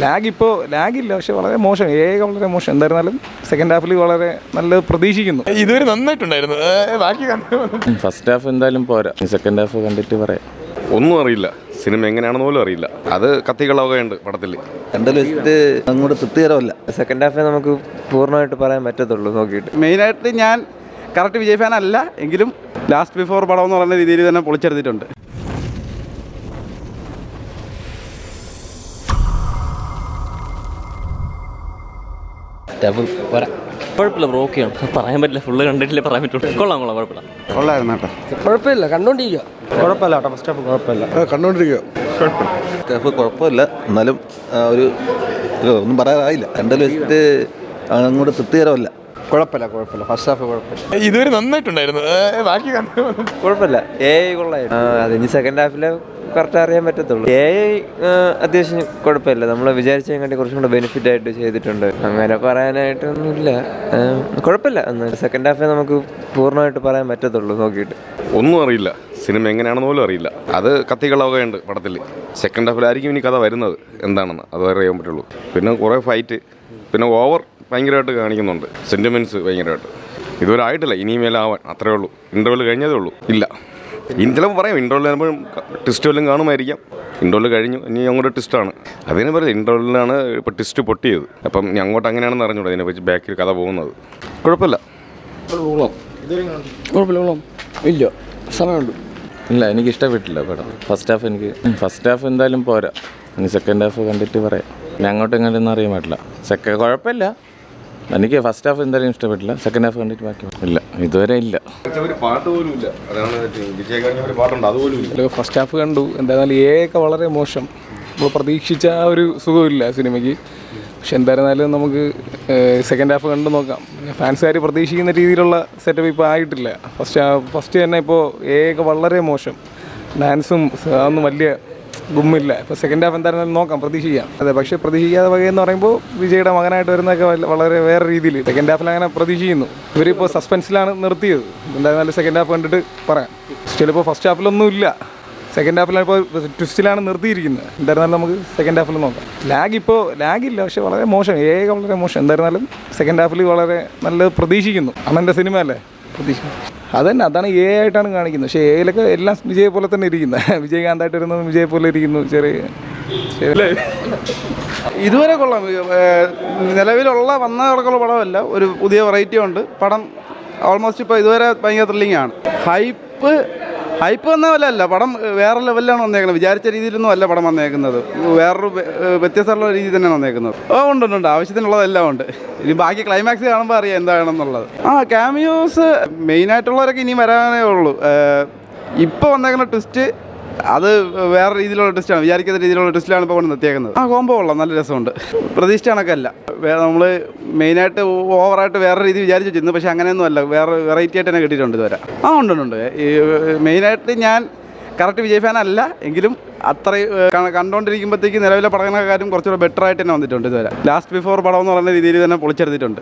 ലാഗില്ല, പക്ഷെ വളരെ മോശം, വളരെ മോശം. എന്തായിരുന്നാലും സെക്കൻഡ് ഹാഫിൽ വളരെ നല്ല പ്രതീക്ഷിക്കുന്നു. ഇതുവരെ നന്നായിട്ടുണ്ടായിരുന്നു. ബാക്കി ഫസ്റ്റ് ഹാഫ് എന്തായാലും പോരാ, സെക്കൻഡ് ഹാഫ് കണ്ടിട്ട് പറയാം. ഒന്നും അറിയില്ല, സിനിമ എങ്ങനെയാണെന്ന് പോലും അറിയില്ല. അത് കത്തികളൊക്കെയുണ്ട് പടത്തിൽ. അങ്ങോട്ട് തൃപ്തികരമല്ല. സെക്കൻഡ് ഹാഫേ നമുക്ക് പൂർണ്ണമായിട്ട് പറയാൻ പറ്റത്തുള്ളൂ നോക്കിയിട്ട്. മെയിനായിട്ട് ഞാൻ കറക്റ്റ് വിജയ് ഫാൻ അല്ല എങ്കിലും ലാസ്റ്റ് ബിഫോർ പടം എന്ന് പറയുന്ന രീതിയിൽ തന്നെ പൊളിച്ചെടുത്തിട്ടുണ്ട്. കുഴപ്പമില്ല ബ്രോ, ഓക്കെയാണ്. പറയാൻ പറ്റില്ല, ഫുള്ള് കണ്ടിട്ടില്ലേ പറയാൻ പറ്റുള്ളൂ. കൊള്ളാം, കുഴപ്പമില്ല. കൊള്ളായിരുന്നു കേട്ടോ. കുഴപ്പമില്ല, കണ്ടോണ്ടിരിക്കുക. കുഴപ്പമില്ല കേട്ടോ, ഫസ്റ്റ് ഹാഫ് കുഴപ്പമില്ല, കണ്ടോണ്ടിരിക്കുക. കുഴപ്പമില്ല, എന്നാലും ഒരു ഒന്നും പറയാറായില്ല. കണ്ടത് അങ്ങോട്ട് തൃപ്തികരമല്ല. കുഴപ്പമില്ല, ഫസ്റ്റ് ഹാഫ് കുഴപ്പമില്ല. ഇതുവരെ നന്നായിട്ടുണ്ടായിരുന്നു. ബാക്കി കുഴപ്പമില്ല, കൊള്ളായിരുന്നു. അതിന് സെക്കൻഡ് ഹാഫില് കറക്റ്റ് അറിയാൻ പറ്റത്തുള്ളൂ. അത്യാവശ്യം കുഴപ്പമില്ല, നമ്മൾ വിചാരിച്ചതിനെക്കാട്ടി കുറച്ചും കൂടെ ബെനിഫിറ്റ് ആയിട്ട് ചെയ്തിട്ടുണ്ട്. അങ്ങനെ പറയാനായിട്ടൊന്നുമില്ല, കുഴപ്പമില്ല. എന്നാൽ സെക്കൻഡ് ഹാഫേ നമുക്ക് പൂർണ്ണമായിട്ട് പറയാൻ പറ്റത്തുള്ളൂ നോക്കിയിട്ട്. ഒന്നും അറിയില്ല, സിനിമ എങ്ങനെയാണെന്ന് പോലും അറിയില്ല. അത് കത്തികളൊക്കെയുണ്ട് പടത്തിൽ. സെക്കൻഡ് ഹാഫിലായിരിക്കും ഇനി കഥ വരുന്നത് എന്താണെന്ന് അത് വരെ അറിയാൻ പറ്റുള്ളൂ. പിന്നെ കുറേ ഫൈറ്റ്, പിന്നെ ഓവർ ഭയങ്കരമായിട്ട് കാണിക്കുന്നുണ്ട്, സെൻറ്റിമെൻറ്റ്സ് ഭയങ്കരമായിട്ട്. ഇതുവരെ ആയിട്ടില്ല, ഇനിയും മേലാവാൻ അത്രേ ഉള്ളൂ. ഇൻ്റർവെൽ കഴിഞ്ഞതേ ഉള്ളൂ. ഇല്ല, ഇനി ചിലപ്പോൾ പറയാം ഇൻ്റർവെൽ വരുമ്പോഴും ട്വിസ്റ്റ് വല്ലതും കാണുമായിരിക്കാം. ഇൻ്റർവെൽ കഴിഞ്ഞു, ഇനി അങ്ങോട്ട് ട്വിസ്റ്റാണ്. അതിനെ പറയാം ഇൻ്റർവെല്ലിലാണ് ഇപ്പോൾ ട്വിസ്റ്റ് പൊട്ടിയത്. അപ്പം ഇനി അങ്ങോട്ട് അങ്ങനെയാണെന്ന് അറിഞ്ഞൂടെ അതിനെ വെച്ച് ബാക്കിൽ കഥ പോകുന്നത്. കുഴപ്പമില്ല. ഇല്ല, സമയമുണ്ട്. ഇല്ല, എനിക്ക് ഇഷ്ടപ്പെട്ടില്ല പടം. ഫസ്റ്റ് ഹാഫ് എന്തായാലും പോരാ, ഇനി സെക്കൻഡ് ഹാഫ് കണ്ടിട്ട് പറയാം. ഇനി അങ്ങോട്ടും ഇങ്ങോട്ടൊന്നും അറിയാൻ പറ്റില്ല. കുഴപ്പമില്ല, എനിക്ക് ഫസ്റ്റ് ഹാഫ് എന്തായാലും ഇഷ്ടപ്പെട്ടില്ല. സെക്കൻഡ് ഹാഫ് കണ്ടിട്ട് ബാക്കി ഇല്ല, ഇതുവരെ ഇല്ല. പാട്ട് പോലും ഇല്ല, അതാണ് വിജയകാരി പാട്ടുണ്ട്, അതുപോലും ഇല്ല. ഫസ്റ്റ് ഹാഫ് കണ്ടു, എന്തായിരുന്നാലും ഒക്കെ വളരെ മോശം. നമ്മൾ പ്രതീക്ഷിച്ച ആ ഒരു സുഖമില്ല സിനിമയ്ക്ക്. പക്ഷെ എന്തായിരുന്നാലും നമുക്ക് സെക്കൻഡ് ഹാഫ് കണ്ടു നോക്കാം. പിന്നെ ഫാൻസുകാർ പ്രതീക്ഷിക്കുന്ന രീതിയിലുള്ള സെറ്റപ്പ് ഇപ്പോൾ ആയിട്ടില്ല. ഫസ്റ്റ് തന്നെ ഇപ്പോൾ ഒക്കെ വളരെ മോശം. ഡാൻസും അതൊന്നും വലിയ ഗുമ്മില്ല. ഇപ്പോൾ സെക്കൻഡ് ഹാഫ് എന്തായിരുന്നാലും നോക്കാം, പ്രതീക്ഷിക്കാം. അതെ, പക്ഷേ പ്രതീക്ഷിക്കാതെ വകയെന്ന് പറയുമ്പോൾ വിജയുടെ മകനായിട്ട് വരുന്നതൊക്കെ വളരെ വേറെ രീതിയിൽ സെക്കൻഡ് ഹാഫിൽ അങ്ങനെ പ്രതീക്ഷിക്കുന്നു. ഇവരിപ്പോൾ സസ്പെൻസിലാണ് നിർത്തിയത്. എന്തായിരുന്നാലും സെക്കൻഡ് ഹാഫ് കണ്ടിട്ട് പറയാം. ചിലപ്പോൾ ഫസ്റ്റ് ഹാഫിലൊന്നും ഇല്ല, സെക്കൻഡ് ഹാഫിലാണ് ഇപ്പോൾ ട്വിസ്റ്റിലാണ് നിർത്തിയിരിക്കുന്നത്. എന്തായിരുന്നാലും നമുക്ക് സെക്കൻഡ് ഹാഫിൽ നോക്കാം. ലാഗില്ല, പക്ഷെ വളരെ മോശം, വളരെ മോശം. എന്തായിരുന്നാലും സെക്കൻഡ് ഹാഫിൽ വളരെ നല്ല പ്രതീക്ഷിക്കുന്നു. അണ്ണൻ്റെ സിനിമ അല്ലേ, പ്രതീക്ഷിക്കുന്നു. അതാണ് ആയിട്ടാണ് കാണിക്കുന്നത്. പക്ഷേ എയിലൊക്കെ എല്ലാം വിജയ് പോലെ തന്നെ ഇരിക്കുന്നത്. വിജയകാന്തായിട്ട് വരുന്നത് വിജയ് പോലെ ഇരിക്കുന്നു. ഇതുവരെ കൊള്ളാം. നിലവിലുള്ള വന്ന കിടക്കുള്ള പടമല്ല, ഒരു പുതിയ വെറൈറ്റി ഉണ്ട് പടം. ഓൾമോസ്റ്റ് ഇപ്പോൾ ഇതുവരെ ഭയങ്കര ത്രില്ലിംഗ് ആണ്. ഹൈപ്പ് വന്ന പോലെ അല്ല, പടം വേറെ ലെവലിലാണ് വന്നേക്കുന്നത്. വിചാരിച്ച രീതിയിലൊന്നും അല്ല പടം വന്നേക്കുന്നത്, വേറൊരു വ്യത്യസ്തമുള്ള രീതിയിൽ തന്നെയാണ് വന്നേക്കുന്നത്. ഉണ്ട്, ആവശ്യത്തിനുള്ളതെല്ലാം ഉണ്ട്. ഇനി ബാക്കി ക്ലൈമാക്സ് കാണുമ്പോൾ അറിയാം എന്താണെന്നുള്ളത്. ക്യാമിയോസ് മെയിനായിട്ടുള്ളവരൊക്കെ ഇനി വരാനേ ഉള്ളൂ. ഇപ്പോൾ വന്നേക്കുന്ന ട്വിസ്റ്റ് അത് വേറെ രീതിയിലുള്ള ട്വിസ്റ്റാണ്, വിചാരിക്കുന്ന രീതിയിലുള്ള ട്വിസ്റ്റിലാണ് ഇപ്പോൾ കൊണ്ട് നിർത്തിയേക്കുന്നത്. കോംബോ കൊള്ളാം, നല്ല രസമുണ്ട്. പ്രതീക്ഷിച്ച കണക്കല്ല. നമ്മൾ മെയിനായിട്ട് ഓവറായിട്ട് വേറെ രീതി വിചാരിച്ചു വെച്ചിരുന്നു, പക്ഷേ അങ്ങനെയൊന്നും അല്ല, വേറെ വെറൈറ്റി ആയിട്ട് തന്നെ കിട്ടിയിട്ടുണ്ട് ഇതുവരെ. ഉണ്ട്. ഈ മെയിനായിട്ട് ഞാൻ കറക്റ്റ് വിജയ് ഫാൻ അല്ല എങ്കിലും അത്രയും കണ്ടുകൊണ്ടിരിക്കുമ്പോഴത്തേക്ക് നിലവിലെ പഠനക്കാരും കുറച്ചുകൂടെ ബെറ്റർ ആയിട്ട് തന്നെ വന്നിട്ടുണ്ട് ഇതുവരെ. ലാസ്റ്റ് ബിഫോർ പടം എന്ന് പറയുന്ന രീതിയിൽ തന്നെ പൊളിച്ചെടുത്തിട്ടുണ്ട്.